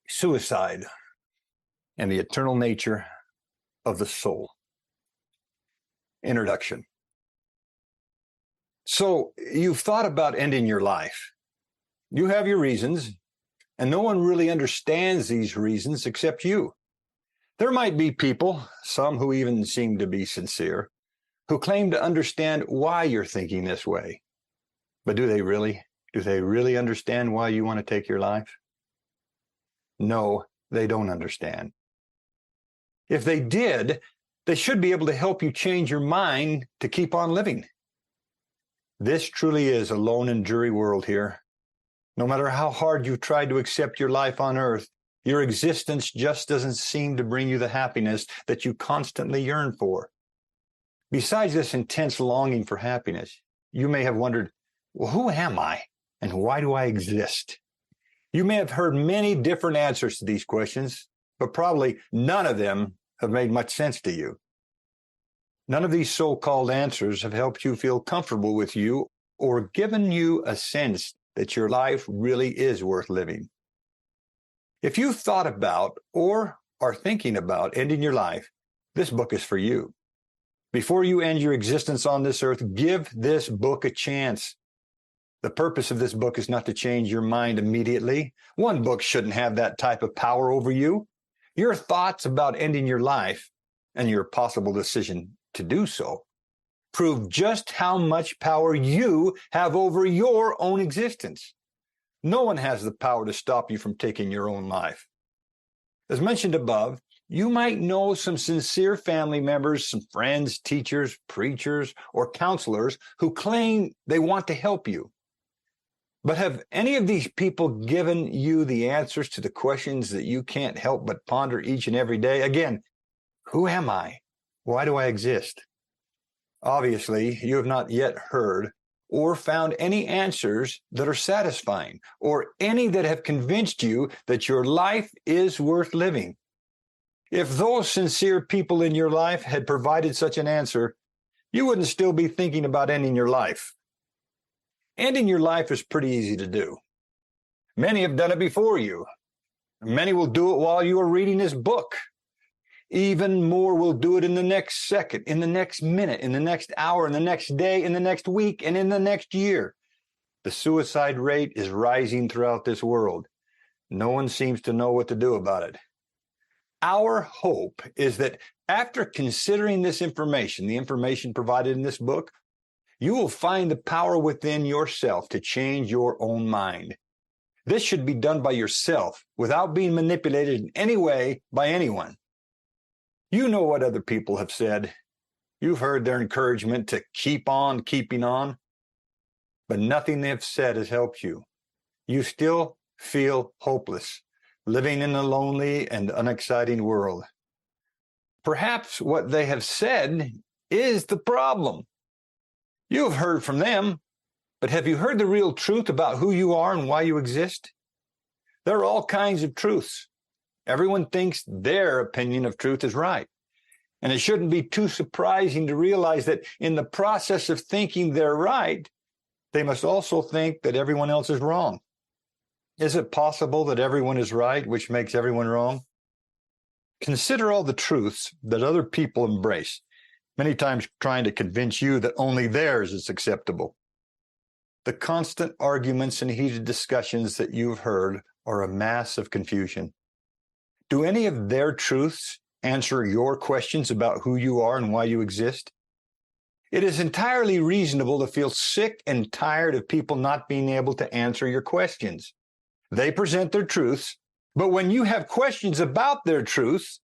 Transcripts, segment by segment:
Suicide and the eternal nature of the soul. Introduction. So you've thought about ending your life. You have your reasons, and no one really understands these reasons except you. There might be people, some who even seem to be sincere, who claim to understand why you're thinking this way. But do they really? Do they really understand why you want to take your life? No, they don't understand. If they did, they should be able to help you change your mind to keep on living. This truly is a lone and dreary world here. No matter how hard you try to accept your life on earth, your existence just doesn't seem to bring you the happiness that you constantly yearn for. Besides this intense longing for happiness, you may have wondered, well, who am I and why do I exist? You may have heard many different answers to these questions, but probably none of them have made much sense to you. None of these so-called answers have helped you feel comfortable with you or given you a sense that your life really is worth living. If you've thought about or are thinking about ending your life, this book is for you. Before you end your existence on this earth, give this book a chance. The purpose of this book is not to change your mind immediately. One book shouldn't have that type of power over you. Your thoughts about ending your life and your possible decision to do so prove just how much power you have over your own existence. No one has the power to stop you from taking your own life. As mentioned above, you might know some sincere family members, some friends, teachers, preachers, or counselors who claim they want to help you. But have any of these people given you the answers to the questions that you can't help but ponder each and every day? Again, who am I? Why do I exist? Obviously, you have not yet heard or found any answers that are satisfying, or any that have convinced you that your life is worth living. If those sincere people in your life had provided such an answer, you wouldn't still be thinking about ending your life. Ending your life is pretty easy to do. Many have done it before you. Many will do it while you are reading this book. Even more will do it in the next second, in the next minute, in the next hour, in the next day, in the next week, and in the next year. The suicide rate is rising throughout this world. No one seems to know what to do about it. Our hope is that after considering this information, the information provided in this book, you will find the power within yourself to change your own mind. This should be done by yourself without being manipulated in any way by anyone. You know what other people have said. You've heard their encouragement to keep on keeping on, but nothing they've said has helped you. You still feel hopeless, living in a lonely and unexciting world. Perhaps what they have said is the problem. You have heard from them, but have you heard the real truth about who you are and why you exist? There are all kinds of truths. Everyone thinks their opinion of truth is right. And it shouldn't be too surprising to realize that in the process of thinking they're right, they must also think that everyone else is wrong. Is it possible that everyone is right, which makes everyone wrong? Consider all the truths that other people embrace, many times trying to convince you that only theirs is acceptable. The constant arguments and heated discussions that you've heard are a mass of confusion. Do any of their truths answer your questions about who you are and why you exist? It is entirely reasonable to feel sick and tired of people not being able to answer your questions. They present their truths, but when you have questions about their truths,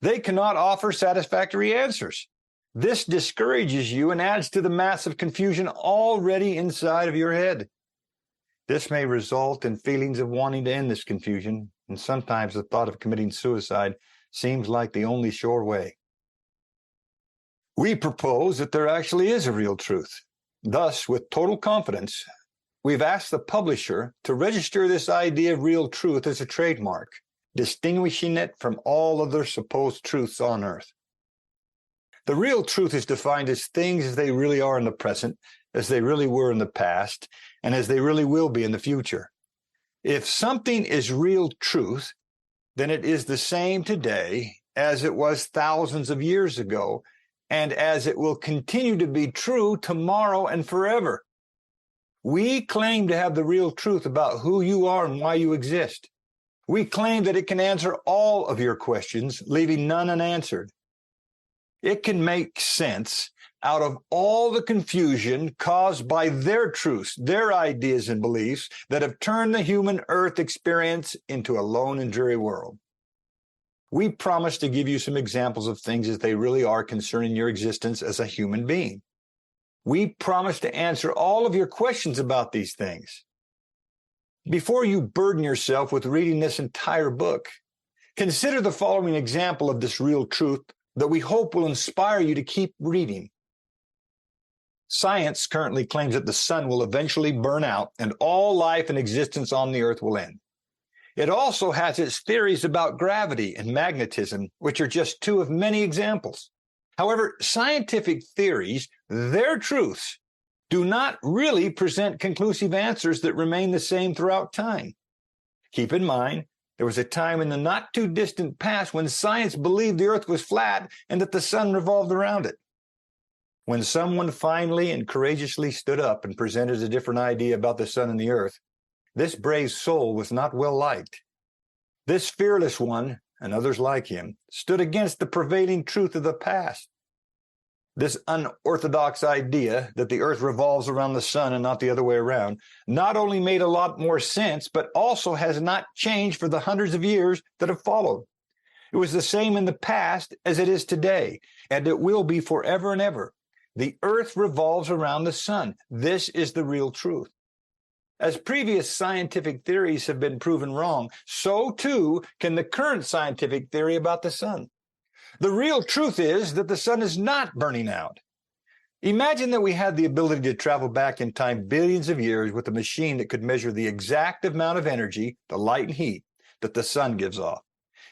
they cannot offer satisfactory answers. This discourages you and adds to the massive confusion already inside of your head. This may result in feelings of wanting to end this confusion, and sometimes the thought of committing suicide seems like the only sure way. We propose that there actually is a real truth. Thus, with total confidence, we've asked the publisher to register this idea of real truth as a trademark, distinguishing it from all other supposed truths on earth. The real truth is defined as things as they really are in the present, as they really were in the past, and as they really will be in the future. If something is real truth, then it is the same today as it was thousands of years ago, and as it will continue to be true tomorrow and forever. We claim to have the real truth about who you are and why you exist. We claim that it can answer all of your questions, leaving none unanswered. It can make sense out of all the confusion caused by their truths, their ideas and beliefs that have turned the human earth experience into a lone and dreary world. We promise to give you some examples of things as they really are concerning your existence as a human being. We promise to answer all of your questions about these things. Before you burden yourself with reading this entire book, consider the following example of this real truth that we hope will inspire you to keep reading. Science currently claims that the sun will eventually burn out and all life and existence on the earth will end. It also has its theories about gravity and magnetism, which are just two of many examples. However, scientific theories, their truths, do not really present conclusive answers that remain the same throughout time. Keep in mind, there was a time in the not-too-distant past when science believed the earth was flat and that the sun revolved around it. When someone finally and courageously stood up and presented a different idea about the sun and the earth, this brave soul was not well liked. This fearless one, and others like him, stood against the prevailing truth of the past. This unorthodox idea that the earth revolves around the sun and not the other way around not only made a lot more sense, but also has not changed for the hundreds of years that have followed. It was the same in the past as it is today, and it will be forever and ever. The earth revolves around the sun. This is the real truth. As previous scientific theories have been proven wrong, so too can the current scientific theory about the sun. The real truth is that the sun is not burning out. Imagine that we had the ability to travel back in time billions of years with a machine that could measure the exact amount of energy, the light and heat, that the sun gives off.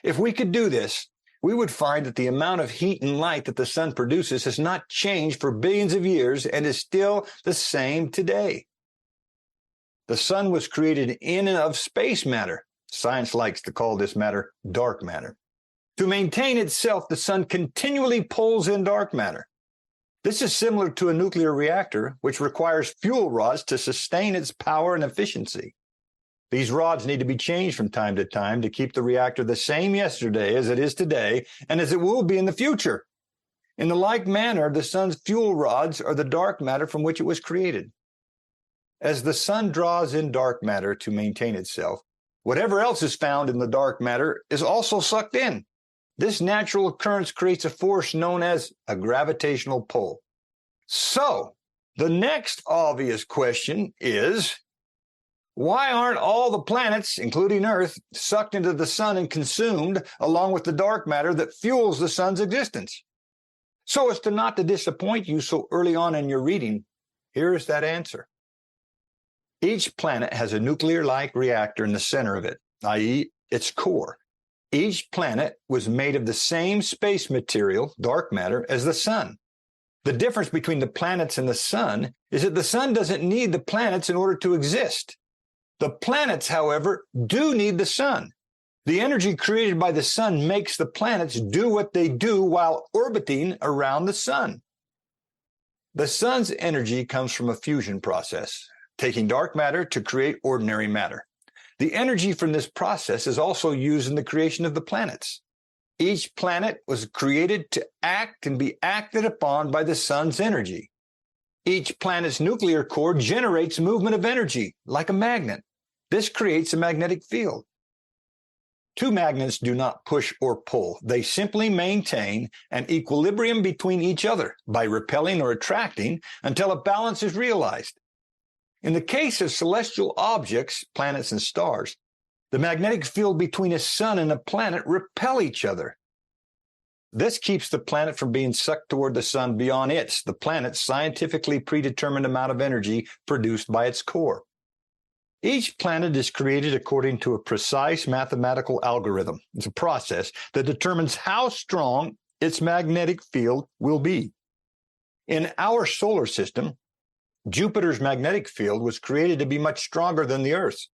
If we could do this, we would find that the amount of heat and light that the sun produces has not changed for billions of years and is still the same today. The sun was created in and of space matter. Science likes to call this matter dark matter. To maintain itself, the sun continually pulls in dark matter. This is similar to a nuclear reactor, which requires fuel rods to sustain its power and efficiency. These rods need to be changed from time to time to keep the reactor the same yesterday as it is today and as it will be in the future. In the like manner, the sun's fuel rods are the dark matter from which it was created. As the sun draws in dark matter to maintain itself, whatever else is found in the dark matter is also sucked in. This natural occurrence creates a force known as a gravitational pull. So, the next obvious question is, why aren't all the planets, including Earth, sucked into the sun and consumed along with the dark matter that fuels the sun's existence? So as to not to disappoint you so early on in your reading, here is that answer. Each planet has a nuclear-like reactor in the center of it, i.e., its core. Each planet was made of the same space material, dark matter, as the sun. The difference between the planets and the sun is that the sun doesn't need the planets in order to exist. The planets, however, do need the sun. The energy created by the sun makes the planets do what they do while orbiting around the sun. The sun's energy comes from a fusion process, taking dark matter to create ordinary matter. The energy from this process is also used in the creation of the planets. Each planet was created to act and be acted upon by the sun's energy. Each planet's nuclear core generates movement of energy, like a magnet. This creates a magnetic field. Two magnets do not push or pull. They simply maintain an equilibrium between each other by repelling or attracting until a balance is realized. In the case of celestial objects, planets and stars, the magnetic field between a sun and a planet repel each other. This keeps the planet from being sucked toward the sun beyond the planet's scientifically predetermined amount of energy produced by its core. Each planet is created according to a precise mathematical algorithm. It's a process that determines how strong its magnetic field will be. In our solar system, Jupiter's magnetic field was created to be much stronger than the Earth's.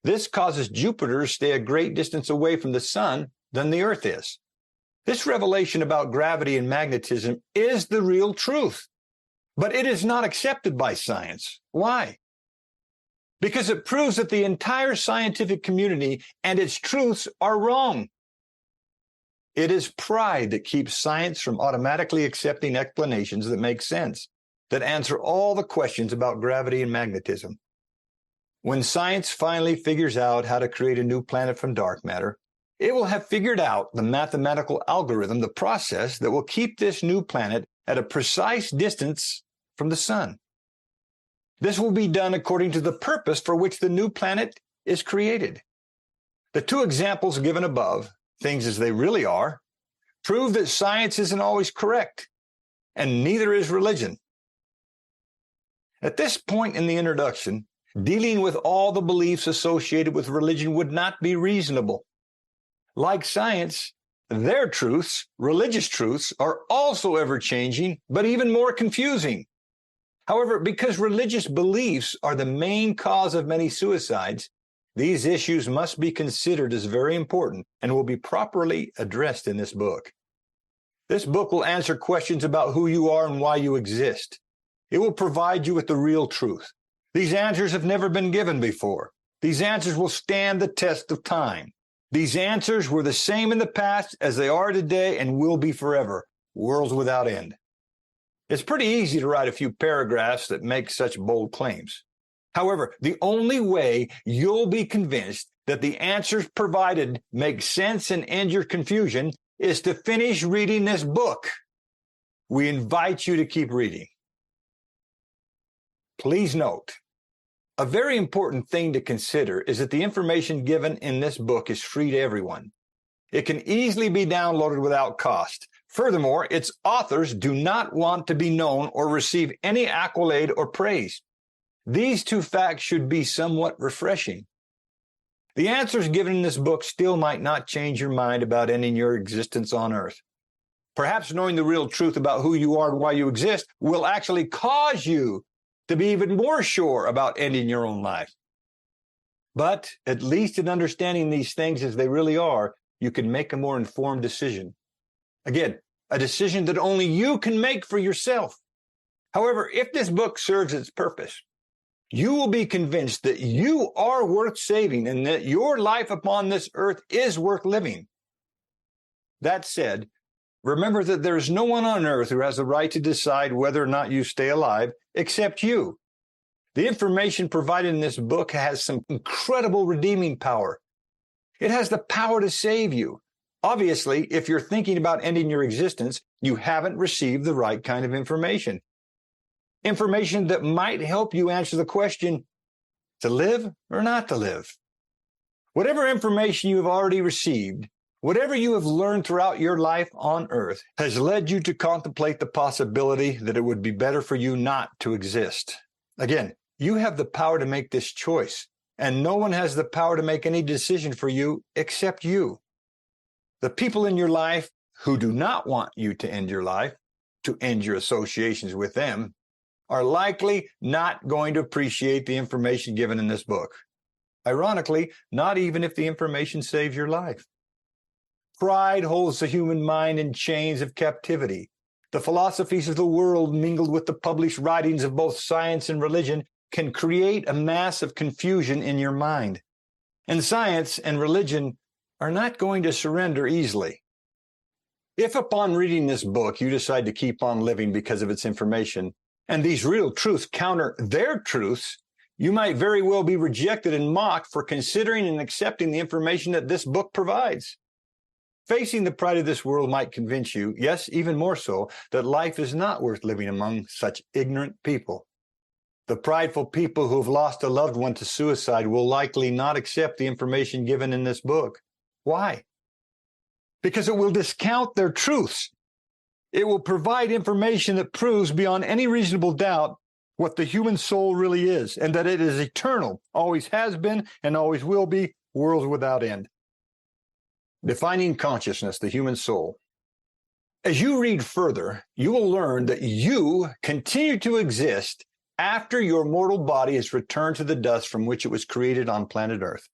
This causes Jupiter to stay a great distance away from the sun than the Earth is. This revelation about gravity and magnetism is the real truth, but it is not accepted by science. Why? Because it proves that the entire scientific community and its truths are wrong. It is pride that keeps science from automatically accepting explanations that make sense, that answer all the questions about gravity and magnetism. When science finally figures out how to create a new planet from dark matter, it will have figured out the mathematical algorithm, the process that will keep this new planet at a precise distance from the sun. This will be done according to the purpose for which the new planet is created. The two examples given above, things as they really are, prove that science isn't always correct, and neither is religion. At this point in the introduction, dealing with all the beliefs associated with religion would not be reasonable. Like science, their truths, religious truths, are also ever-changing, but even more confusing. However, because religious beliefs are the main cause of many suicides, these issues must be considered as very important and will be properly addressed in this book. This book will answer questions about who you are and why you exist. It will provide you with the real truth. These answers have never been given before. These answers will stand the test of time. These answers were the same in the past as they are today and will be forever, worlds without end. It's pretty easy to write a few paragraphs that make such bold claims. However, the only way you'll be convinced that the answers provided make sense and end your confusion is to finish reading this book. We invite you to keep reading. Please note, a very important thing to consider is that the information given in this book is free to everyone. It can easily be downloaded without cost. Furthermore, its authors do not want to be known or receive any accolade or praise. These two facts should be somewhat refreshing. The answers given in this book still might not change your mind about ending your existence on Earth. Perhaps knowing the real truth about who you are and why you exist will actually cause you to be even more sure about ending your own life. But at least in understanding these things as they really are, you can make a more informed decision. Again, a decision that only you can make for yourself. However, if this book serves its purpose, you will be convinced that you are worth saving and that your life upon this earth is worth living. That said, remember that there is no one on earth who has the right to decide whether or not you stay alive except you. The information provided in this book has some incredible redeeming power. It has the power to save you. Obviously, if you're thinking about ending your existence, you haven't received the right kind of information. Information that might help you answer the question, to live or not to live. Whatever information you have already received, whatever you have learned throughout your life on earth, has led you to contemplate the possibility that it would be better for you not to exist. Again, you have the power to make this choice, and no one has the power to make any decision for you except you. The people in your life who do not want you to end your life, to end your associations with them, are likely not going to appreciate the information given in this book. Ironically, not even if the information saves your life. Pride holds the human mind in chains of captivity. The philosophies of the world, mingled with the published writings of both science and religion, can create a mass of confusion in your mind. And science and religion are not going to surrender easily. If upon reading this book you decide to keep on living because of its information, and these real truths counter their truths, you might very well be rejected and mocked for considering and accepting the information that this book provides. Facing the pride of this world might convince you, yes, even more so, that life is not worth living among such ignorant people. The prideful people who have lost a loved one to suicide will likely not accept the information given in this book. Why? Because it will discount their truths. It will provide information that proves beyond any reasonable doubt what the human soul really is, and that it is eternal, always has been, and always will be, worlds without end. Defining consciousness, the human soul. As you read further, you will learn that you continue to exist after your mortal body is returned to the dust from which it was created on planet Earth.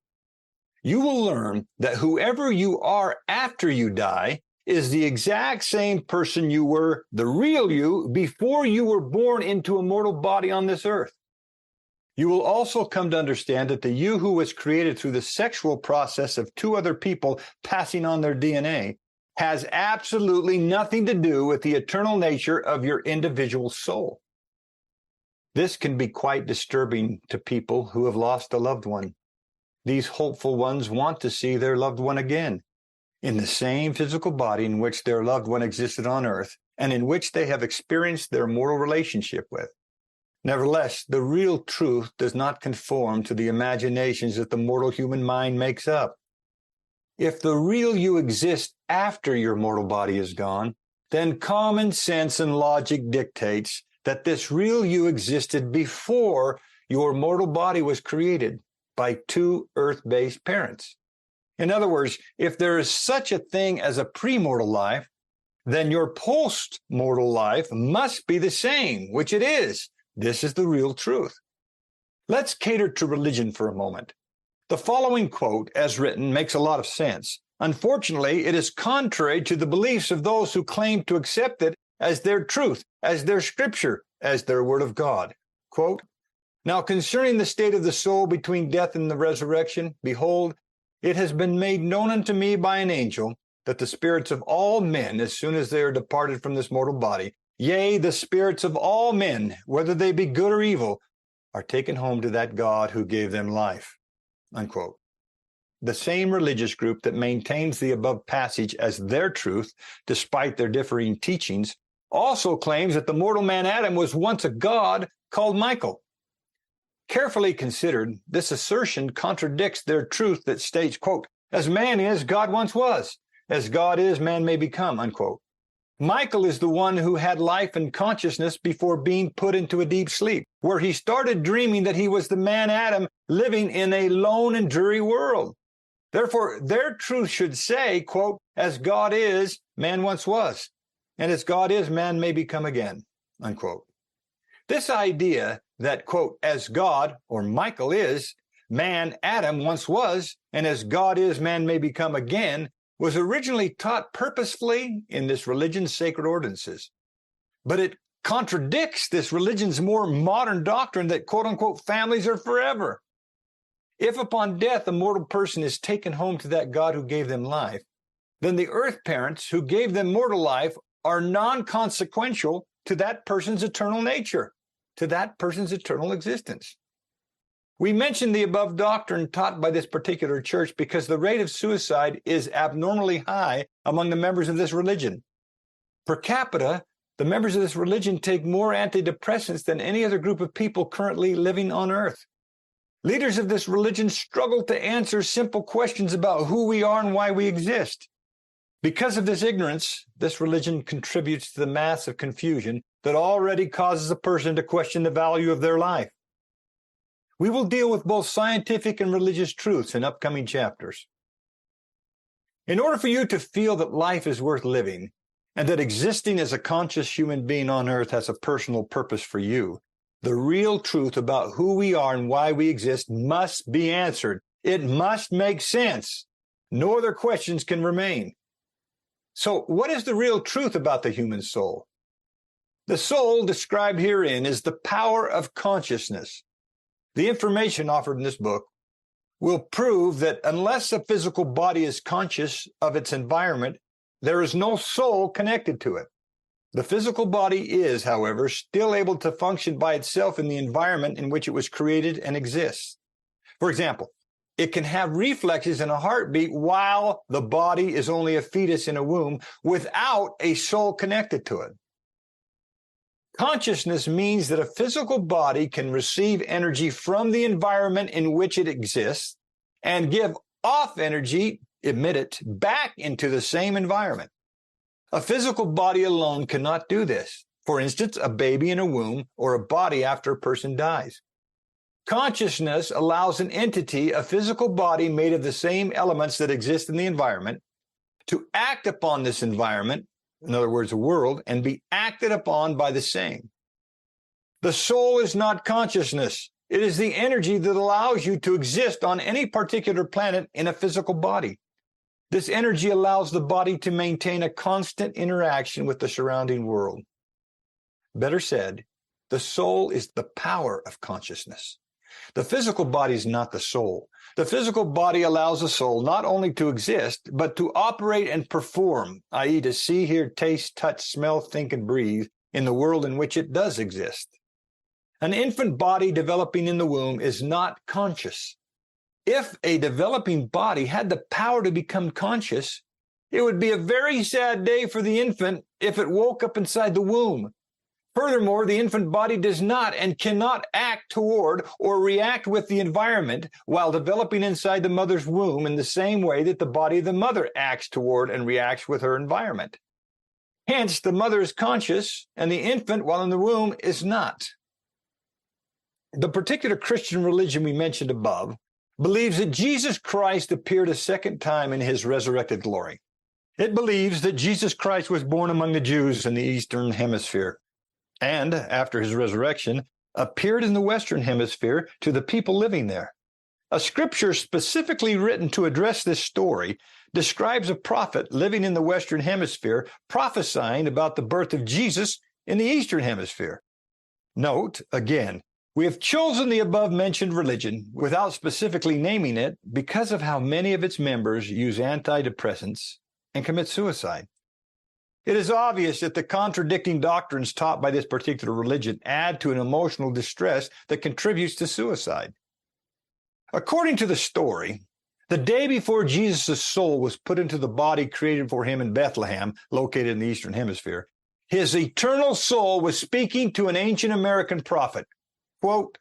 you will learn that whoever you are after you die is the exact same person you were, the real you, before you were born into a mortal body on this earth. You will also come to understand that the you who was created through the sexual process of two other people passing on their DNA has absolutely nothing to do with the eternal nature of your individual soul. This can be quite disturbing to people who have lost a loved one. These hopeful ones want to see their loved one again, in the same physical body in which their loved one existed on earth and in which they have experienced their mortal relationship with. Nevertheless, the real truth does not conform to the imaginations that the mortal human mind makes up. If the real you exists after your mortal body is gone, then common sense and logic dictates that this real you existed before your mortal body was created by two earth-based parents. In other words, if there is such a thing as a premortal life, then your post-mortal life must be the same, which it is. This is the real truth. Let's cater to religion for a moment. The following quote, as written, makes a lot of sense. Unfortunately, it is contrary to the beliefs of those who claim to accept it as their truth, as their scripture, as their word of God. Quote, "Now concerning the state of the soul between death and the resurrection, behold, it has been made known unto me by an angel that the spirits of all men, as soon as they are departed from this mortal body, yea, the spirits of all men, whether they be good or evil, are taken home to that God who gave them life." Unquote. The same religious group that maintains the above passage as their truth, despite their differing teachings, also claims that the mortal man Adam was once a god called Michael. Carefully considered, this assertion contradicts their truth that states, quote, "As man is, God once was. As God is, man may become," unquote. Michael is the one who had life and consciousness before being put into a deep sleep, where he started dreaming that he was the man Adam living in a lone and dreary world. Therefore, their truth should say, quote, "As God is, man once was, and as God is, man may become again," unquote. This idea that, quote, "as God," or Michael is, man Adam once was, and as God is, man may become again, was originally taught purposefully in this religion's sacred ordinances. But it contradicts this religion's more modern doctrine that, quote unquote, families are forever. If upon death a mortal person is taken home to that God who gave them life, then the earth parents who gave them mortal life are non-consequential to that person's eternal nature, to that person's eternal existence. We mention the above doctrine taught by this particular church because the rate of suicide is abnormally high among the members of this religion. Per capita, the members of this religion take more antidepressants than any other group of people currently living on earth. Leaders of this religion struggle to answer simple questions about who we are and why we exist. Because of this ignorance, this religion contributes to the mass of confusion that already causes a person to question the value of their life. We will deal with both scientific and religious truths in upcoming chapters. In order for you to feel that life is worth living and that existing as a conscious human being on earth has a personal purpose for you, the real truth about who we are and why we exist must be answered. It must make sense. No other questions can remain. So, what is the real truth about the human soul? The soul described herein is the power of consciousness. The information offered in this book will prove that unless a physical body is conscious of its environment, there is no soul connected to it. The physical body is, however, still able to function by itself in the environment in which it was created and exists. For example, it can have reflexes and a heartbeat while the body is only a fetus in a womb without a soul connected to it. Consciousness means that a physical body can receive energy from the environment in which it exists and give off energy, emit it, back into the same environment. A physical body alone cannot do this. For instance, a baby in a womb or a body after a person dies. Consciousness allows an entity, a physical body made of the same elements that exist in the environment, to act upon this environment, in other words, a world, and be acted upon by the same. The soul is not consciousness. It is the energy that allows you to exist on any particular planet in a physical body. This energy allows the body to maintain a constant interaction with the surrounding world. Better said, the soul is the power of consciousness. The physical body is not the soul. The physical body allows the soul not only to exist, but to operate and perform, i.e., to see, hear, taste, touch, smell, think, and breathe in the world in which it does exist. An infant body developing in the womb is not conscious. If a developing body had the power to become conscious, it would be a very sad day for the infant if it woke up inside the womb. Furthermore, the infant body does not and cannot act toward or react with the environment while developing inside the mother's womb in the same way that the body of the mother acts toward and reacts with her environment. Hence, the mother is conscious and the infant, while in the womb, is not. The particular Christian religion we mentioned above believes that Jesus Christ appeared a second time in his resurrected glory. It believes that Jesus Christ was born among the Jews in the Eastern Hemisphere and, after his resurrection, appeared in the Western Hemisphere to the people living there. A scripture specifically written to address this story describes a prophet living in the Western Hemisphere prophesying about the birth of Jesus in the Eastern Hemisphere. Note, again, we have chosen the above-mentioned religion without specifically naming it because of how many of its members use antidepressants and commit suicide. It is obvious that the contradicting doctrines taught by this particular religion add to an emotional distress that contributes to suicide. According to the story, the day before Jesus' soul was put into the body created for him in Bethlehem, located in the Eastern Hemisphere, his eternal soul was speaking to an ancient American prophet. Quote,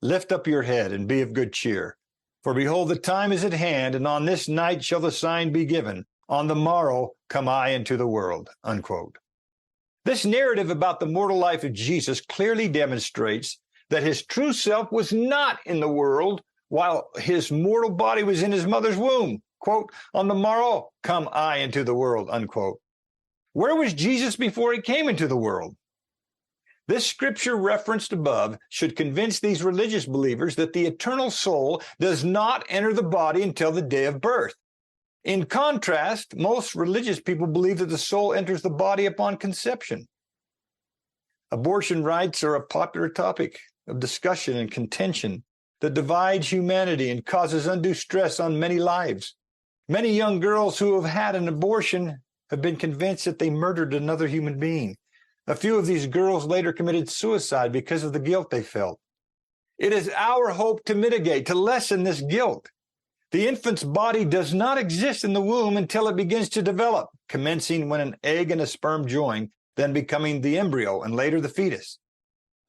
"Lift up your head and be of good cheer, for behold, the time is at hand, and on this night shall the sign be given. On the morrow come I into the world." Unquote. This narrative about the mortal life of Jesus clearly demonstrates that his true self was not in the world while his mortal body was in his mother's womb. Quote, "On the morrow come I into the world." Unquote. Where was Jesus before he came into the world? This scripture referenced above should convince these religious believers that the eternal soul does not enter the body until the day of birth. In contrast, most religious people believe that the soul enters the body upon conception. Abortion rights are a popular topic of discussion and contention that divides humanity and causes undue stress on many lives. Many young girls who have had an abortion have been convinced that they murdered another human being. A few of these girls later committed suicide because of the guilt they felt. It is our hope to mitigate, to lessen this guilt. The infant's body does not exist in the womb until it begins to develop, commencing when an egg and a sperm join, then becoming the embryo and later the fetus.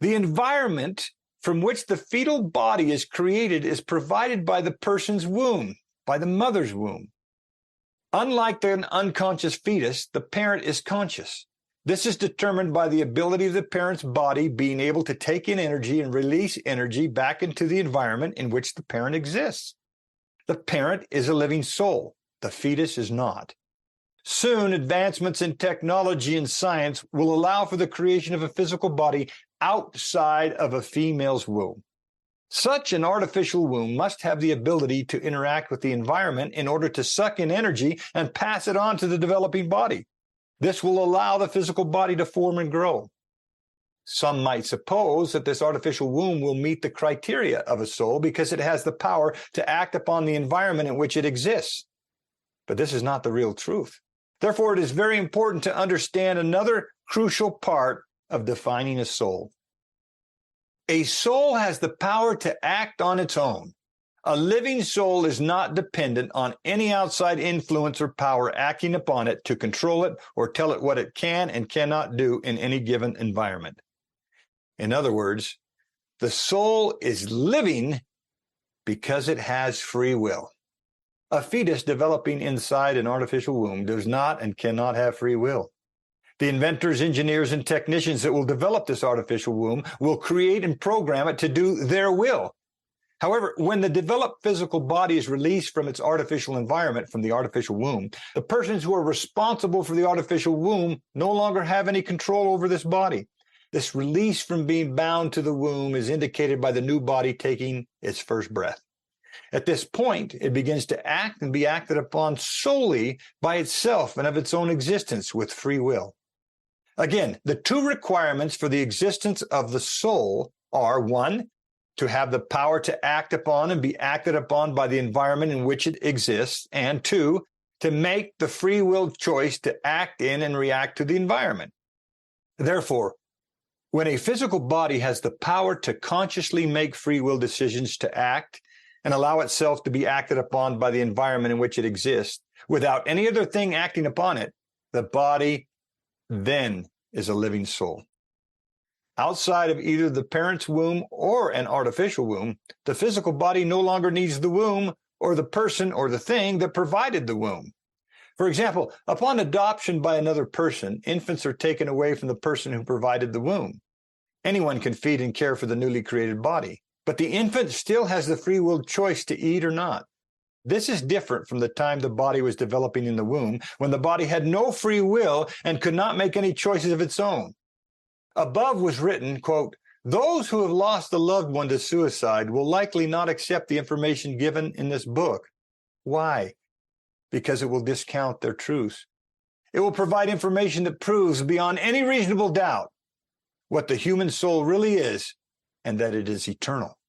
The environment from which the fetal body is created is provided by the person's womb, by the mother's womb. Unlike an unconscious fetus, the parent is conscious. This is determined by the ability of the parent's body being able to take in energy and release energy back into the environment in which the parent exists. The parent is a living soul. The fetus is not. Soon, advancements in technology and science will allow for the creation of a physical body outside of a female's womb. Such an artificial womb must have the ability to interact with the environment in order to suck in energy and pass it on to the developing body. This will allow the physical body to form and grow. Some might suppose that this artificial womb will meet the criteria of a soul because it has the power to act upon the environment in which it exists. But this is not the real truth. Therefore, it is very important to understand another crucial part of defining a soul. A soul has the power to act on its own. A living soul is not dependent on any outside influence or power acting upon it to control it or tell it what it can and cannot do in any given environment. In other words, the soul is living because it has free will. A fetus developing inside an artificial womb does not and cannot have free will. The inventors, engineers, and technicians that will develop this artificial womb will create and program it to do their will. However, when the developed physical body is released from its artificial environment, from the artificial womb, the persons who are responsible for the artificial womb no longer have any control over this body. This release from being bound to the womb is indicated by the new body taking its first breath. At this point, it begins to act and be acted upon solely by itself and of its own existence with free will. Again, the two requirements for the existence of the soul are, one, to have the power to act upon and be acted upon by the environment in which it exists, and two, to make the free will choice to act in and react to the environment. Therefore, when a physical body has the power to consciously make free will decisions to act and allow itself to be acted upon by the environment in which it exists, without any other thing acting upon it, the body then is a living soul. Outside of either the parent's womb or an artificial womb, the physical body no longer needs the womb or the person or the thing that provided the womb. For example, upon adoption by another person, infants are taken away from the person who provided the womb. Anyone can feed and care for the newly created body, but the infant still has the free will choice to eat or not. This is different from the time the body was developing in the womb, when the body had no free will and could not make any choices of its own. Above was written, quote, "Those who have lost a loved one to suicide will likely not accept the information given in this book." Why? Because it will discount their truth. It will provide information that proves beyond any reasonable doubt what the human soul really is, and that it is eternal.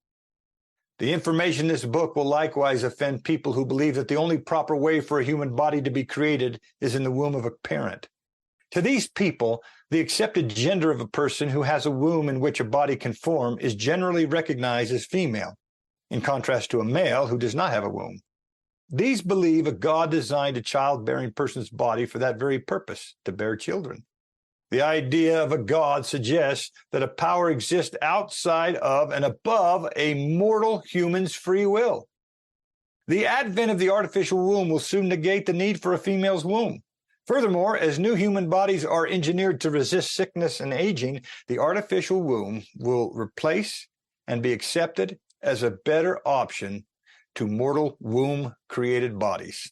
The information in this book will likewise offend people who believe that the only proper way for a human body to be created is in the womb of a parent. To these people, the accepted gender of a person who has a womb in which a body can form is generally recognized as female, in contrast to a male who does not have a womb. These believe a God designed a childbearing person's body for that very purpose, to bear children. The idea of a God suggests that a power exists outside of and above a mortal human's free will. The advent of the artificial womb will soon negate the need for a female's womb. Furthermore, as new human bodies are engineered to resist sickness and aging, the artificial womb will replace and be accepted as a better option to mortal womb-created bodies.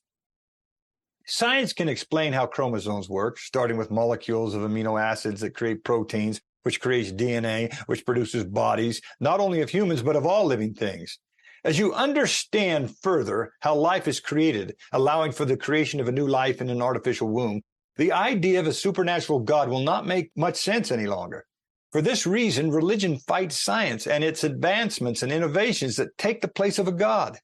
Science can explain how chromosomes work, starting with molecules of amino acids that create proteins, which creates DNA, which produces bodies, not only of humans, but of all living things. As you understand further how life is created, allowing for the creation of a new life in an artificial womb, the idea of a supernatural God will not make much sense any longer. For this reason, religion fights science and its advancements and innovations that take the place of a God.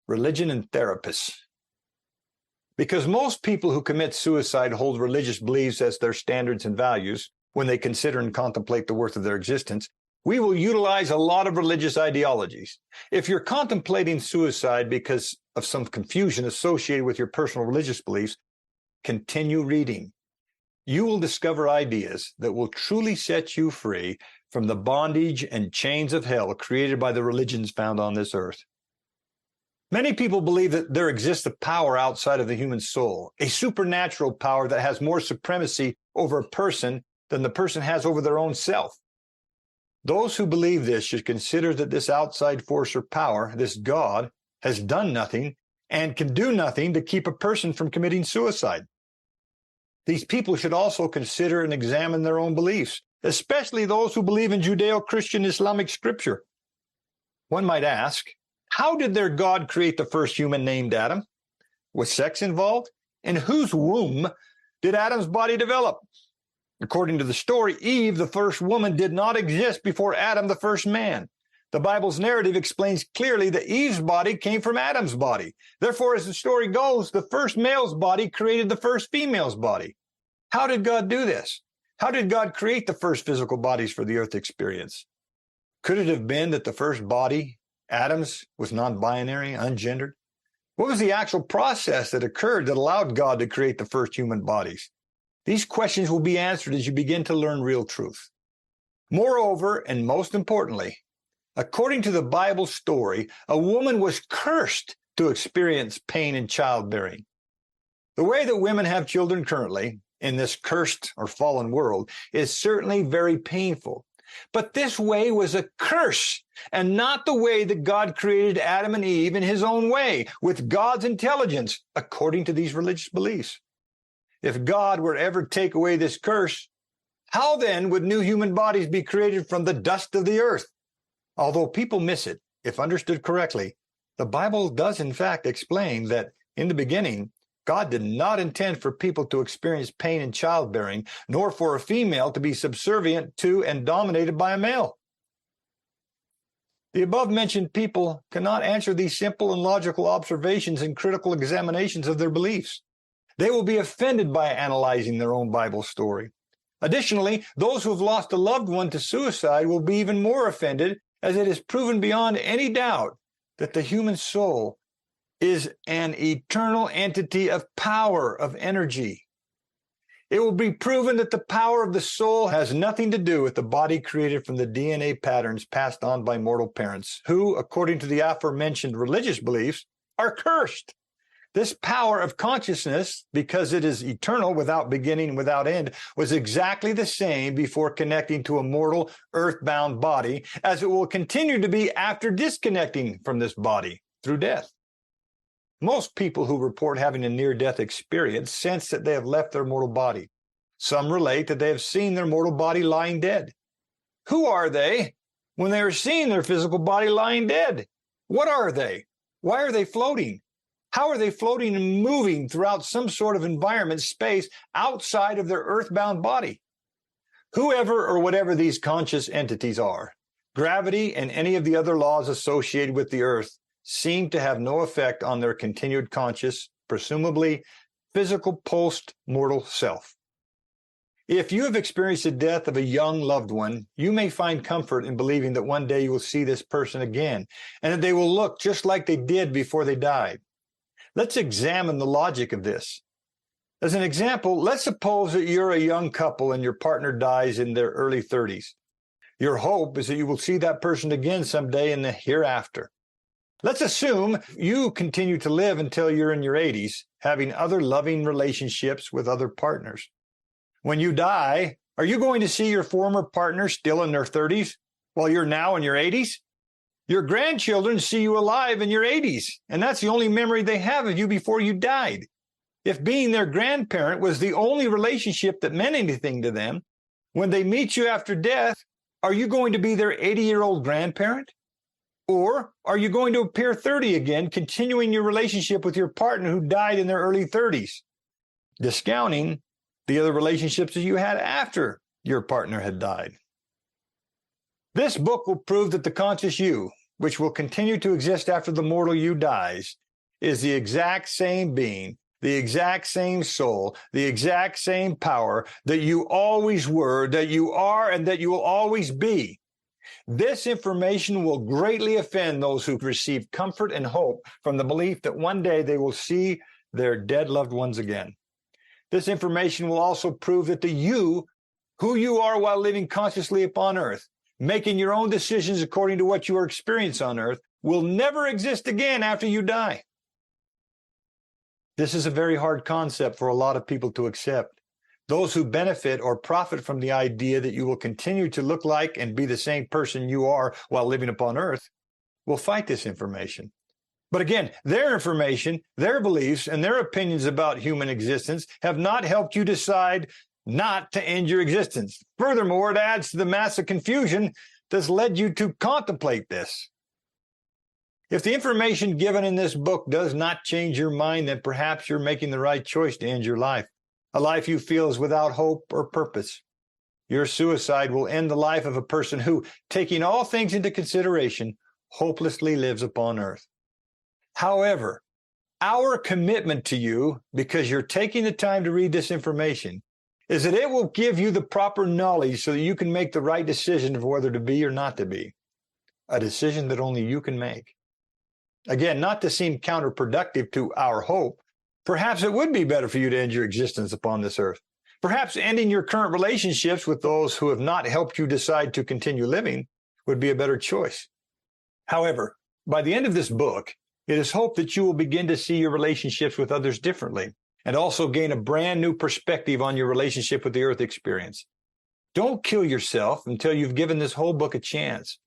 Religion and therapists. Because most people who commit suicide hold religious beliefs as their standards and values when they consider and contemplate the worth of their existence, we will utilize a lot of religious ideologies. If you're contemplating suicide because of some confusion associated with your personal religious beliefs, continue reading. You will discover ideas that will truly set you free from the bondage and chains of hell created by the religions found on this earth. Many people believe that there exists a power outside of the human soul, a supernatural power that has more supremacy over a person than the person has over their own self. Those who believe this should consider that this outside force or power, this God, has done nothing and can do nothing to keep a person from committing suicide. These people should also consider and examine their own beliefs, especially those who believe in Judeo-Christian Islamic scripture. One might ask, how did their God create the first human named Adam? Was sex involved? In whose womb did Adam's body develop? According to the story, Eve, the first woman, did not exist before Adam, the first man. The Bible's narrative explains clearly that Eve's body came from Adam's body. Therefore, as the story goes, the first male's body created the first female's body. How did God do this? How did God create the first physical bodies for the earth experience? Could it have been that the first body, Adam's, was non-binary, ungendered? What was the actual process that occurred that allowed God to create the first human bodies? These questions will be answered as you begin to learn real truth. Moreover, and most importantly, according to the Bible story, a woman was cursed to experience pain in childbearing. The way that women have children currently, in this cursed or fallen world, is certainly very painful. But this way was a curse, and not the way that God created Adam and Eve in his own way, with God's intelligence, according to these religious beliefs. If God were ever to take away this curse, How then would new human bodies be created from the dust of the earth? Although people miss it, if understood correctly, the Bible does in fact explain that in the beginning, God did not intend for people to experience pain in childbearing, nor for a female to be subservient to and dominated by a male. The above-mentioned people cannot answer these simple and logical observations and critical examinations of their beliefs. They will be offended by analyzing their own Bible story. Additionally, those who have lost a loved one to suicide will be even more offended, as it is proven beyond any doubt that the human soul is an eternal entity of power, of energy. It will be proven that the power of the soul has nothing to do with the body created from the DNA patterns passed on by mortal parents, who, according to the aforementioned religious beliefs, are cursed. This power of consciousness, because it is eternal, without beginning and without end, was exactly the same before connecting to a mortal, earthbound body, as it will continue to be after disconnecting from this body through death. Most people who report having a near-death experience sense that they have left their mortal body. Some relate that they have seen their mortal body lying dead. Who are they when they are seeing their physical body lying dead? What are they? Why are they floating? How are they floating and moving throughout some sort of environment, space, outside of their earthbound body? Whoever or whatever these conscious entities are, gravity and any of the other laws associated with the earth seem to have no effect on their continued conscious, presumably physical post-mortal self. If you have experienced the death of a young loved one, you may find comfort in believing that one day you will see this person again, and that they will look just like they did before they died. Let's examine the logic of this. As an example, let's suppose that you're a young couple and your partner dies in their early 30s. Your hope is that you will see that person again someday in the hereafter. Let's assume you continue to live until you're in your 80s, having other loving relationships with other partners. When you die, are you going to see your former partner still in their 30s while you're now in your 80s? Your grandchildren see you alive in your 80s, and that's the only memory they have of you before you died. If being their grandparent was the only relationship that meant anything to them, when they meet you after death, are you going to be their 80-year-old grandparent? Or are you going to appear 30 again, continuing your relationship with your partner who died in their early 30s, discounting the other relationships that you had after your partner had died? This book will prove that the conscious you, which will continue to exist after the mortal you dies, is the exact same being, the exact same soul, the exact same power that you always were, that you are, and that you will always be. This information will greatly offend those who receive comfort and hope from the belief that one day they will see their dead loved ones again. This information will also prove that the you, who you are while living consciously upon earth, making your own decisions according to what you are experiencing on earth, will never exist again after you die. This is a very hard concept for a lot of people to accept. Those who benefit or profit from the idea that you will continue to look like and be the same person you are while living upon earth will fight this information. But again, their information, their beliefs, and their opinions about human existence have not helped you decide not to end your existence. Furthermore, it adds to the massive confusion that's led you to contemplate this. If the information given in this book does not change your mind, then perhaps you're making the right choice to end your life, a life you feel is without hope or purpose. Your suicide will end the life of a person who, taking all things into consideration, hopelessly lives upon earth. However, our commitment to you, because you're taking the time to read this information, is that it will give you the proper knowledge so that you can make the right decision of whether to be or not to be, a decision that only you can make. Again, not to seem counterproductive to our hope, perhaps it would be better for you to end your existence upon this earth. Perhaps ending your current relationships with those who have not helped you decide to continue living would be a better choice. However, by the end of this book, it is hoped that you will begin to see your relationships with others differently and also gain a brand new perspective on your relationship with the earth experience. Don't kill yourself until you've given this whole book a chance.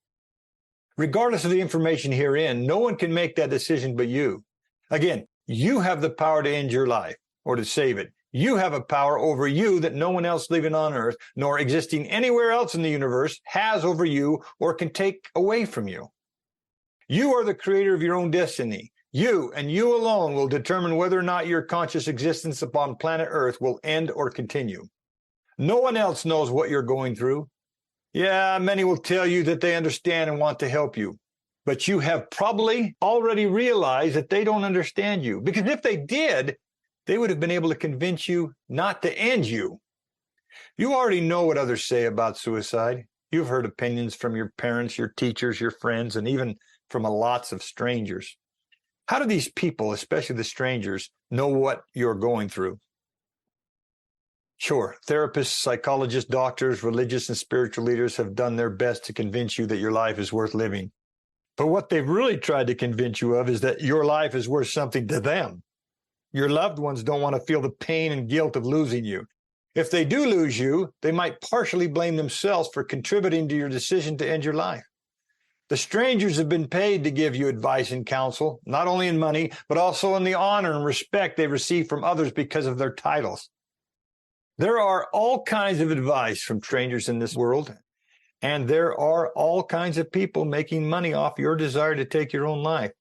Regardless of the information herein, no one can make that decision but you. Again, you have the power to end your life or to save it. You have a power over you that no one else living on earth, nor existing anywhere else in the universe, has over you or can take away from you. You are the creator of your own destiny. You and you alone will determine whether or not your conscious existence upon planet Earth will end or continue. No one else knows what you're going through. Yeah, many will tell you that they understand and want to help you, but you have probably already realized that they don't understand you, because if they did, they would have been able to convince you not to end you. You already know what others say about suicide. You've heard opinions from your parents, your teachers, your friends, and even from lots of strangers. How do these people, especially the strangers, know what you're going through? Sure, therapists, psychologists, doctors, religious and spiritual leaders have done their best to convince you that your life is worth living. But what they've really tried to convince you of is that your life is worth something to them. Your loved ones don't want to feel the pain and guilt of losing you. If they do lose you, they might partially blame themselves for contributing to your decision to end your life. The strangers have been paid to give you advice and counsel, not only in money, but also in the honor and respect they receive from others because of their titles. There are all kinds of advice from strangers in this world, and there are all kinds of people making money off your desire to take your own life.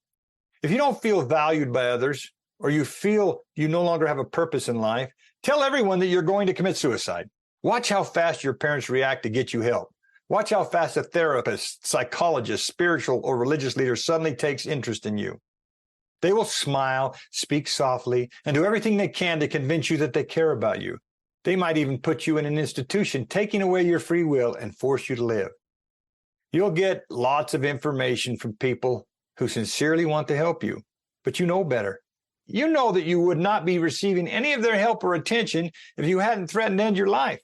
If you don't feel valued by others, or you feel you no longer have a purpose in life, tell everyone that you're going to commit suicide. Watch how fast your parents react to get you help. Watch how fast a therapist, psychologist, spiritual, or religious leader suddenly takes interest in you. They will smile, speak softly, and do everything they can to convince you that they care about you. They might even put you in an institution, taking away your free will and force you to live. You'll get lots of information from people who sincerely want to help you, but you know better. You know that you would not be receiving any of their help or attention if you hadn't threatened to end your life.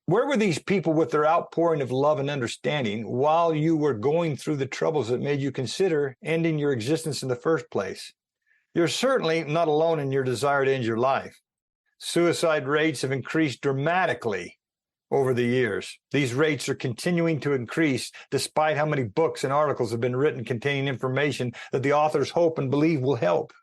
Where were these people with their outpouring of love and understanding while you were going through the troubles that made you consider ending your existence in the first place? You're certainly not alone in your desire to end your life. Suicide rates have increased dramatically over the years. These rates are continuing to increase despite how many books and articles have been written containing information that the authors hope and believe will help.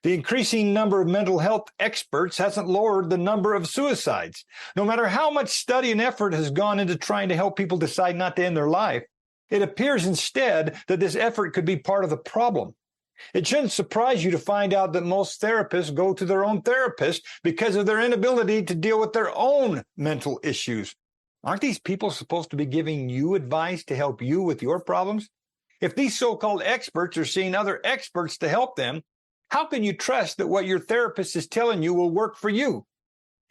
The increasing number of mental health experts hasn't lowered the number of suicides. No matter how much study and effort has gone into trying to help people decide not to end their life, it appears instead that this effort could be part of the problem. It shouldn't surprise you to find out that most therapists go to their own therapist because of their inability to deal with their own mental issues. Aren't these people supposed to be giving you advice to help you with your problems? If these so-called experts are seeing other experts to help them, how can you trust that what your therapist is telling you will work for you?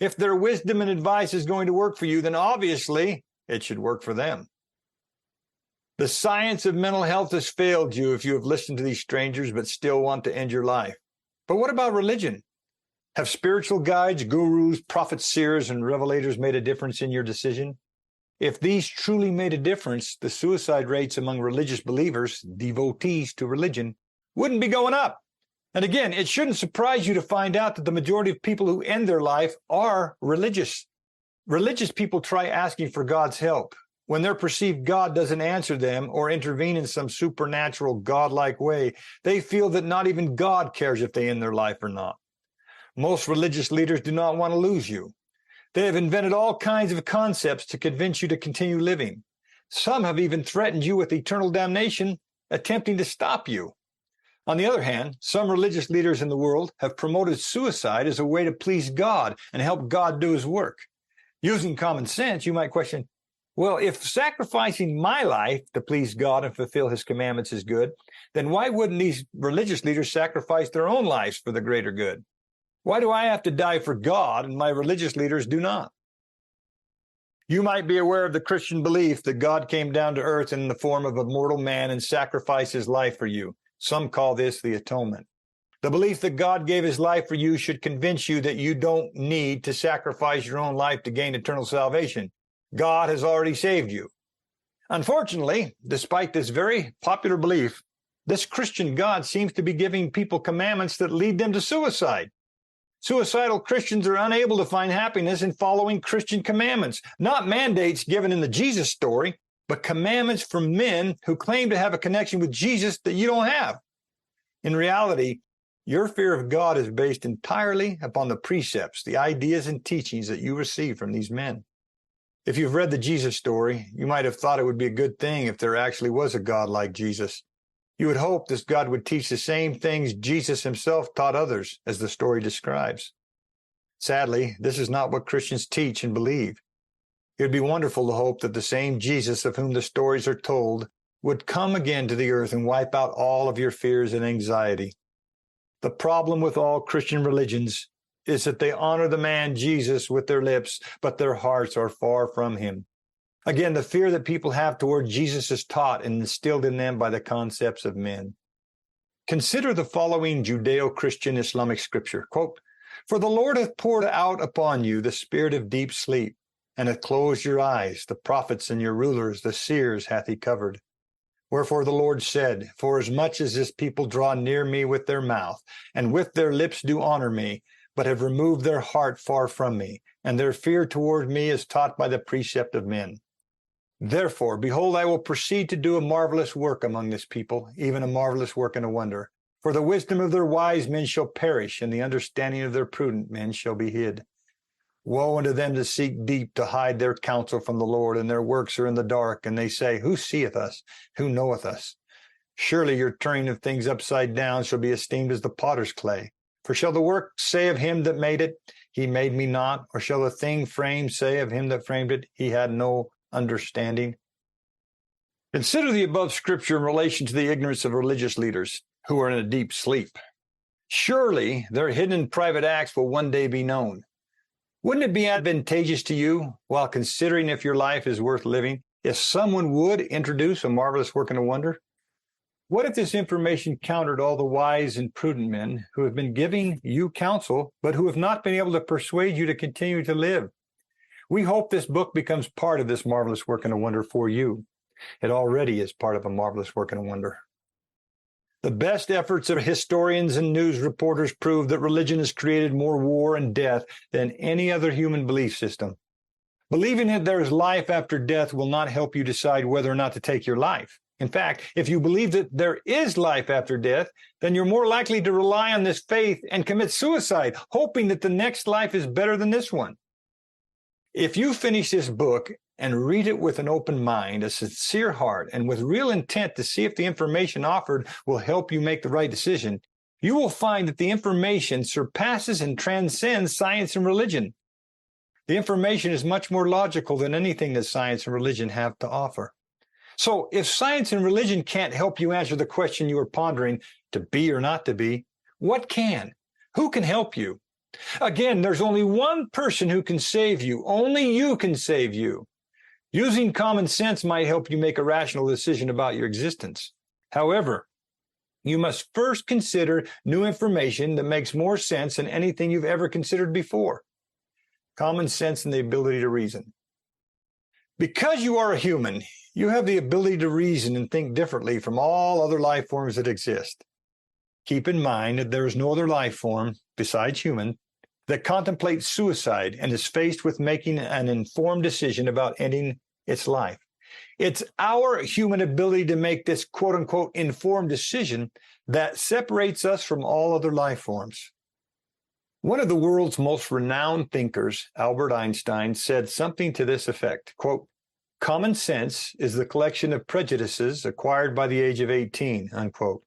If their wisdom and advice is going to work for you, then obviously it should work for them. The science of mental health has failed you if you have listened to these strangers but still want to end your life. But what about religion? Have spiritual guides, gurus, prophets, seers, and revelators made a difference in your decision? If these truly made a difference, the suicide rates among religious believers, devotees to religion, wouldn't be going up. And again, it shouldn't surprise you to find out that the majority of people who end their life are religious. Religious people try asking for God's help. When their perceived God doesn't answer them or intervene in some supernatural, godlike way, they feel that not even God cares if they end their life or not. Most religious leaders do not want to lose you. They have invented all kinds of concepts to convince you to continue living. Some have even threatened you with eternal damnation, attempting to stop you. On the other hand, some religious leaders in the world have promoted suicide as a way to please God and help God do his work. Using common sense, you might question, well, if sacrificing my life to please God and fulfill his commandments is good, then why wouldn't these religious leaders sacrifice their own lives for the greater good? Why do I have to die for God and my religious leaders do not? You might be aware of the Christian belief that God came down to earth in the form of a mortal man and sacrificed his life for you. Some call this the atonement. The belief that God gave his life for you should convince you that you don't need to sacrifice your own life to gain eternal salvation. God has already saved you. Unfortunately, despite this very popular belief, this Christian God seems to be giving people commandments that lead them to suicide. Suicidal Christians are unable to find happiness in following Christian commandments, not mandates given in the Jesus story, but commandments from men who claim to have a connection with Jesus that you don't have. In reality, Your fear of God is based entirely upon the precepts, the ideas and teachings that you receive from these men. If you've read the Jesus story, you might have thought it would be a good thing if there actually was a God like Jesus. You would hope this God would teach the same things Jesus himself taught others, as the story describes. Sadly, this is not what Christians teach and believe. It would be wonderful to hope that the same Jesus of whom the stories are told would come again to the earth and wipe out all of your fears and anxiety. The problem with all Christian religions is that they honor the man Jesus with their lips, but their hearts are far from him. Again, the fear that people have toward Jesus is taught and instilled in them by the concepts of men. Consider the following Judeo-Christian Islamic scripture, quote, "For the Lord hath poured out upon you the spirit of deep sleep, and hath closed your eyes, the prophets and your rulers, the seers hath he covered. Wherefore the Lord said, Forasmuch as this people draw near me with their mouth, and with their lips do honor me, but have removed their heart far from me, and their fear toward me is taught by the precept of men. Therefore, behold, I will proceed to do a marvelous work among this people, even a marvelous work and a wonder. For the wisdom of their wise men shall perish, and the understanding of their prudent men shall be hid. Woe unto them that seek deep to hide their counsel from the Lord, and their works are in the dark, and they say, Who seeth us? Who knoweth us? Surely your turning of things upside down shall be esteemed as the potter's clay. For shall the work say of him that made it, He made me not? Or shall the thing framed say of him that framed it, He had no understanding?" Consider the above scripture in relation to the ignorance of religious leaders who are in a deep sleep. Surely their hidden private acts will one day be known. Wouldn't it be advantageous to you, while considering if your life is worth living, if someone would introduce a marvelous work and a wonder? What if this information countered all the wise and prudent men who have been giving you counsel, but who have not been able to persuade you to continue to live? We hope this book becomes part of this marvelous work and a wonder for you. It already is part of a marvelous work and a wonder. The best efforts of historians and news reporters prove that religion has created more war and death than any other human belief system. Believing that there is life after death will not help you decide whether or not to take your life. In fact, if you believe that there is life after death, then you're more likely to rely on this faith and commit suicide, hoping that the next life is better than this one. If you finish this book and read it with an open mind, a sincere heart, and with real intent to see if the information offered will help you make the right decision, you will find that the information surpasses and transcends science and religion. The information is much more logical than anything that science and religion have to offer. So if science and religion can't help you answer the question you are pondering, to be or not to be, what can? Who can help you? Again, there's only one person who can save you. Only you can save you. Using common sense might help you make a rational decision about your existence. However, you must first consider new information that makes more sense than anything you've ever considered before. Common sense and the ability to reason. Because you are a human, you have the ability to reason and think differently from all other life forms that exist. Keep in mind that there is no other life form, besides human, that contemplates suicide and is faced with making an informed decision about ending its life. It's our human ability to make this quote-unquote informed decision that separates us from all other life forms. One of the world's most renowned thinkers, Albert Einstein, said something to this effect, quote, "Common sense is the collection of prejudices acquired by the age of 18, unquote."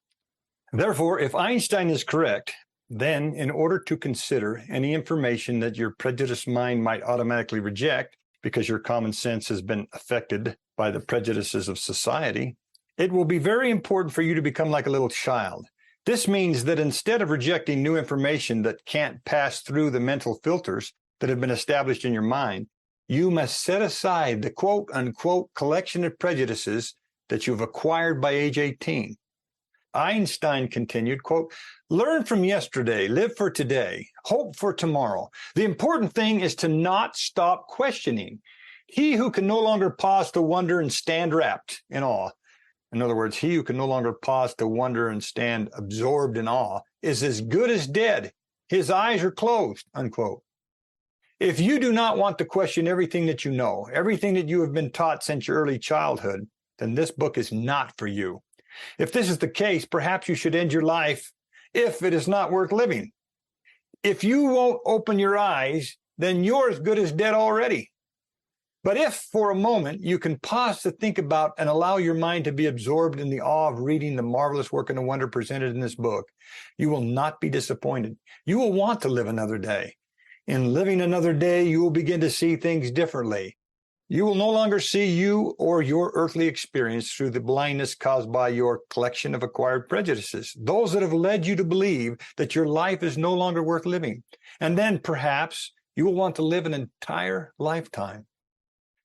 Therefore, if Einstein is correct, then in order to consider any information that your prejudiced mind might automatically reject because your common sense has been affected by the prejudices of society, it will be very important for you to become like a little child. This means that instead of rejecting new information that can't pass through the mental filters that have been established in your mind, you must set aside the quote-unquote collection of prejudices that you've acquired by age 18. Einstein continued, quote, "Learn from yesterday, live for today, hope for tomorrow. The important thing is to not stop questioning. He who can no longer pause to wonder and stand wrapped in awe." In other words, he who can no longer pause to wonder and stand absorbed in awe is as good as dead. His eyes are closed, unquote. If you do not want to question everything that you know, everything that you have been taught since your early childhood, then this book is not for you. If this is the case, perhaps you should end your life if it is not worth living. If you won't open your eyes, then you're as good as dead already. But if for a moment you can pause to think about and allow your mind to be absorbed in the awe of reading the marvelous work and the wonder presented in this book, you will not be disappointed. You will want to live another day. In living another day, you will begin to see things differently. You will no longer see you or your earthly experience through the blindness caused by your collection of acquired prejudices, those that have led you to believe that your life is no longer worth living. And then perhaps you will want to live an entire lifetime.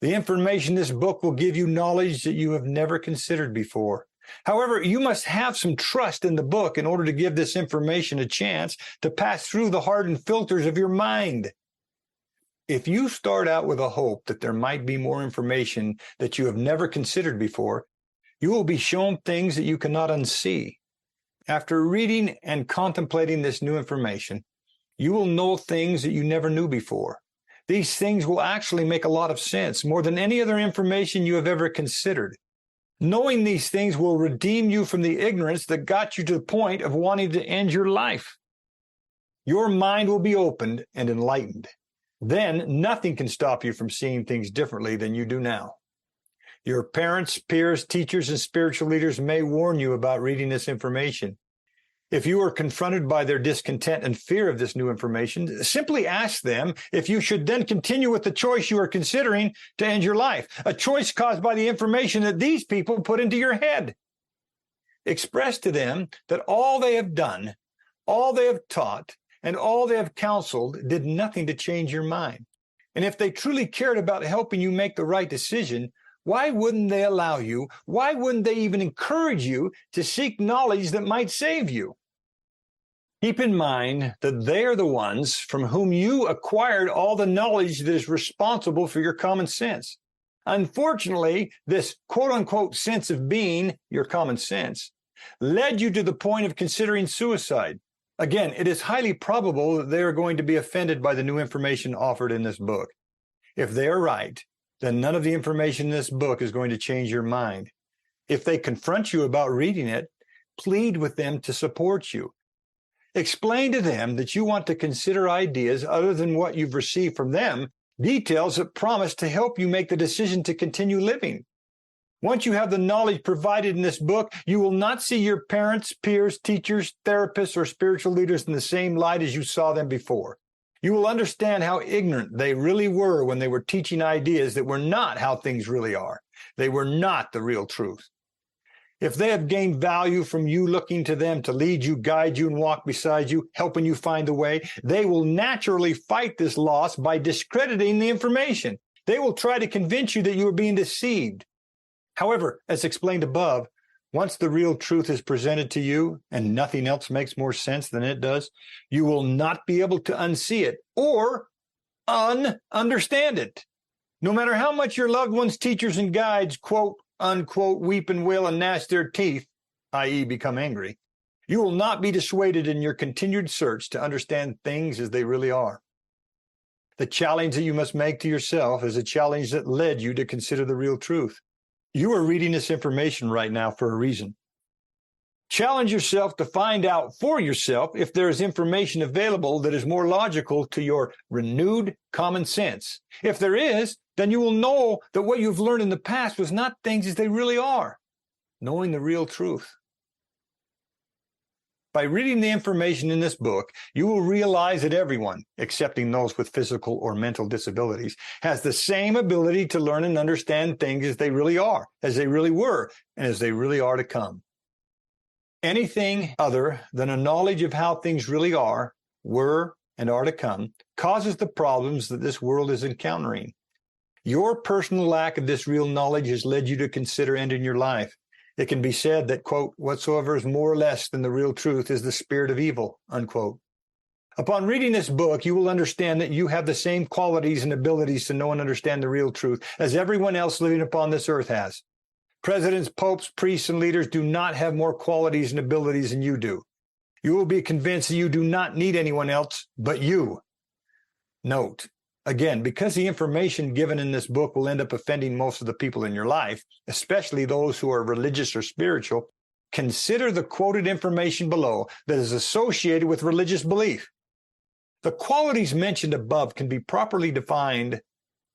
The information in this book will give you knowledge that you have never considered before. However, you must have some trust in the book in order to give this information a chance to pass through the hardened filters of your mind. If you start out with a hope that there might be more information that you have never considered before, you will be shown things that you cannot unsee. After reading and contemplating this new information, you will know things that you never knew before. These things will actually make a lot of sense, more than any other information you have ever considered. Knowing these things will redeem you from the ignorance that got you to the point of wanting to end your life. Your mind will be opened and enlightened. Then nothing can stop you from seeing things differently than you do now. Your parents, peers, teachers, and spiritual leaders may warn you about reading this information. If you are confronted by their discontent and fear of this new information, simply ask them if you should then continue with the choice you are considering to end your life, a choice caused by the information that these people put into your head. Express to them that all they have done, all they have taught, and all they have counseled did nothing to change your mind. And if they truly cared about helping you make the right decision, why wouldn't they allow you? Why wouldn't they even encourage you to seek knowledge that might save you? Keep in mind that they are the ones from whom you acquired all the knowledge that is responsible for your common sense. Unfortunately, this quote-unquote sense of being, your common sense, led you to the point of considering suicide. Again, it is highly probable that they are going to be offended by the new information offered in this book. If they are right, then none of the information in this book is going to change your mind. If they confront you about reading it, plead with them to support you. Explain to them that you want to consider ideas other than what you've received from them, details that promise to help you make the decision to continue living. Once you have the knowledge provided in this book, you will not see your parents, peers, teachers, therapists, or spiritual leaders in the same light as you saw them before. You will understand how ignorant they really were when they were teaching ideas that were not how things really are. They were not the real truth. If they have gained value from you looking to them to lead you, guide you, and walk beside you, helping you find the way, they will naturally fight this loss by discrediting the information. They will try to convince you that you are being deceived. However, as explained above, once the real truth is presented to you and nothing else makes more sense than it does, you will not be able to unsee it or understand it. No matter how much your loved ones, teachers, and guides, quote, unquote, weep and wail and gnash their teeth, i.e. become angry, you will not be dissuaded in your continued search to understand things as they really are. The challenge that you must make to yourself is a challenge that led you to consider the real truth. You are reading this information right now for a reason. Challenge yourself to find out for yourself if there is information available that is more logical to your renewed common sense. If there is, then you will know that what you've learned in the past was not things as they really are, knowing the real truth. By reading the information in this book, you will realize that everyone, excepting those with physical or mental disabilities, has the same ability to learn and understand things as they really are, as they really were, and as they really are to come. Anything other than a knowledge of how things really are, were, and are to come causes the problems that this world is encountering. Your personal lack of this real knowledge has led you to consider ending your life. It can be said that, quote, whatsoever is more or less than the real truth is the spirit of evil, unquote. Upon reading this book, you will understand that you have the same qualities and abilities to know and understand the real truth as everyone else living upon this earth has. Presidents, popes, priests, and leaders do not have more qualities and abilities than you do. You will be convinced that you do not need anyone else but you. Note, again, because the information given in this book will end up offending most of the people in your life, especially those who are religious or spiritual, consider the quoted information below that is associated with religious belief. The qualities mentioned above can be properly defined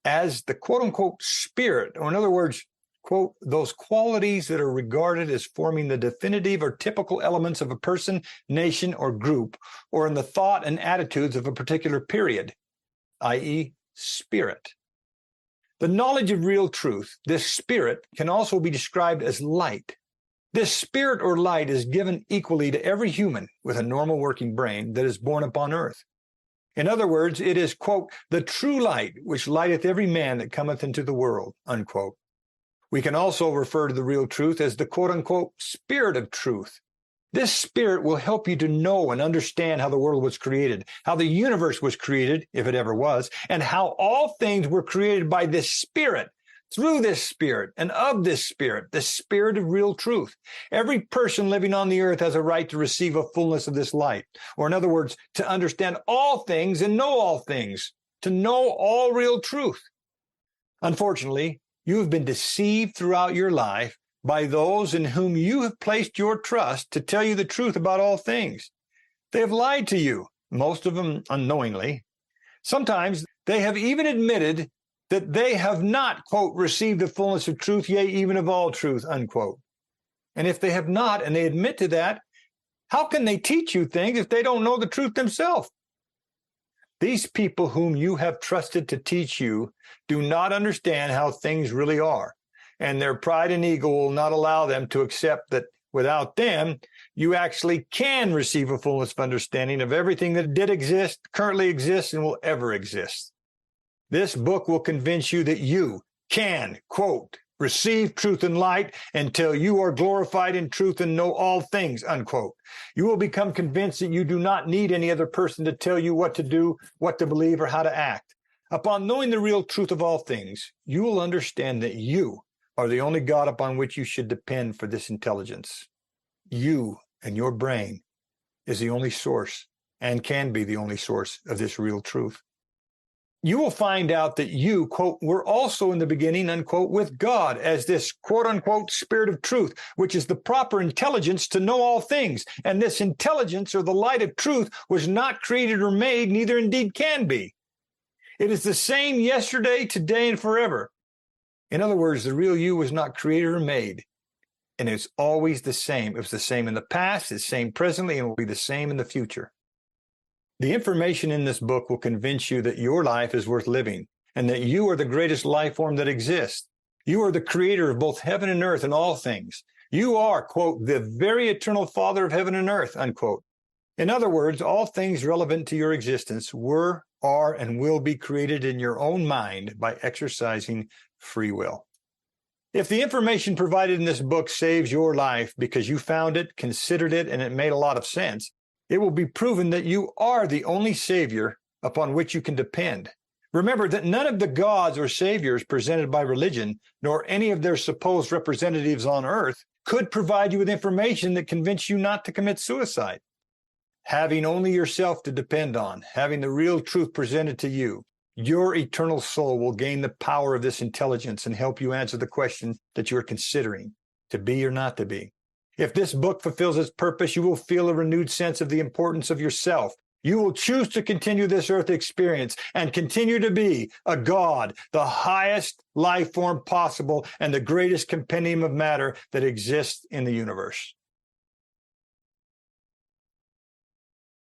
as the quote-unquote spirit, or in other words, quote, those qualities that are regarded as forming the definitive or typical elements of a person, nation, or group, or in the thought and attitudes of a particular period, i.e., spirit. The knowledge of real truth, this spirit, can also be described as light. This spirit or light is given equally to every human with a normal working brain that is born upon earth. In other words, it is, quote, the true light which lighteth every man that cometh into the world, unquote. We can also refer to the real truth as the quote-unquote spirit of truth. This spirit will help you to know and understand how the world was created, how the universe was created, if it ever was, and how all things were created by this spirit, through this spirit, and of this spirit, the spirit of real truth. Every person living on the earth has a right to receive a fullness of this light, or in other words, to understand all things and know all things, to know all real truth. Unfortunately, you have been deceived throughout your life by those in whom you have placed your trust to tell you the truth about all things. They have lied to you, most of them unknowingly. Sometimes they have even admitted that they have not, quote, received the fullness of truth, yea, even of all truth, unquote. And if they have not, and they admit to that, how can they teach you things if they don't know the truth themselves? These people whom you have trusted to teach you do not understand how things really are, and their pride and ego will not allow them to accept that without them, you actually can receive a fullness of understanding of everything that did exist, currently exists, and will ever exist. This book will convince you that you can, quote, receive truth and light until you are glorified in truth and know all things, unquote. You will become convinced that you do not need any other person to tell you what to do, what to believe, or how to act. Upon knowing the real truth of all things, you will understand that you are the only God upon which you should depend for this intelligence. You and your brain is the only source and can be the only source of this real truth. You will find out that you, quote, were also in the beginning, unquote, with God as this, quote, unquote, spirit of truth, which is the proper intelligence to know all things. And this intelligence or the light of truth was not created or made, neither indeed can be. It is the same yesterday, today, and forever. In other words, the real you was not created or made, and it's always the same. It was the same in the past, it's the same presently, and will be the same in the future. The information in this book will convince you that your life is worth living and that you are the greatest life form that exists. You are the creator of both heaven and earth and all things. You are, quote, the very eternal Father of heaven and earth, unquote. In other words, all things relevant to your existence were, are, and will be created in your own mind by exercising free will. If the information provided in this book saves your life because you found it, considered it, and it made a lot of sense, it will be proven that you are the only Savior upon which you can depend. Remember that none of the gods or saviors presented by religion, nor any of their supposed representatives on earth, could provide you with information that convinced you not to commit suicide. Having only yourself to depend on, having the real truth presented to you, your eternal soul will gain the power of this intelligence and help you answer the question that you are considering, to be or not to be. If this book fulfills its purpose, you will feel a renewed sense of the importance of yourself. You will choose to continue this earth experience and continue to be a God, the highest life form possible and the greatest compendium of matter that exists in the universe.